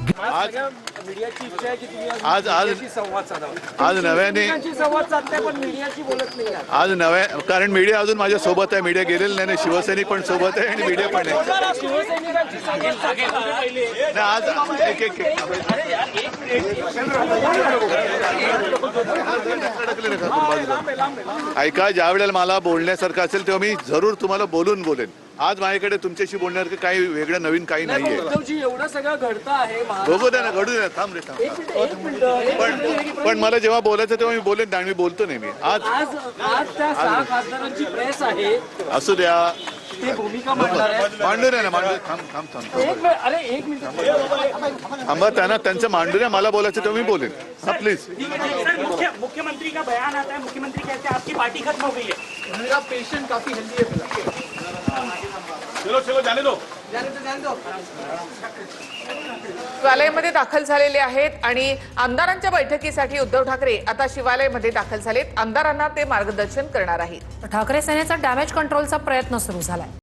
आज मीडियाची इच्छा आहे की तुम्ही आज आज संवाद साधावा. आज नव्याने संवाद साधताय पण मीडियाशी बोलत नाही आहात. आज नव्या कारण मीडिया अजून माझ्या सोबत आहे. मीडिया गेलेलं नाही. शिवसैनिक पण सोबत आहे आणि मीडिया पण आहे. शिवसैनिकांची संवाद साधला. नाही, आज एक एक एक ऐका, ज्या वेळेला मला बोलण्यासारखं असेल तेव्हा मी जरूर तुम्हाला बोलेन. आज माझ्याकडे तुमच्याशी बोलण्यासारखं काही वेगळं नवीन काही नाहीये. उद्धवजी एवढं सगळं घडतं आहे. बघू द्या ना, घडू द्या. थांब रे थांब. एक मिनिट. पण मला जेव्हा बोलायचं तेव्हा मी बोलेन आणि मी बोलतो नेहमी. आज आज त्या 6 खासदारांची प्रेस आहे. असू द्या, ते भूमिका मांडणार आहे. मांडू द्या ना, मांडू. थांब. एक मिनिट. थांबा, त्यांना त्यांचं मांडू द्या. मला बोलायचं तेव्हा मी बोलेन. हा प्लीज. सर, मुख्यमंत्री का बयान आता है, मुख्यमंत्री कहते हैं आपकी पार्टी खत्म हो गई है. मेरा पेशेंट काफी हेल्दी है. चलो जाने दो. शिवालयामध्ये दाखल झालेले आहेत आणि आमदारांच्या बैठकीसाठी उद्धव ठाकरे आता शिवालयामध्ये दाखल झालेत. आमदारांना ते मार्गदर्शन करणार आहेत. ठाकरे सेनेचा डॅमेज कंट्रोलचा प्रयत्न सुरू झालाय.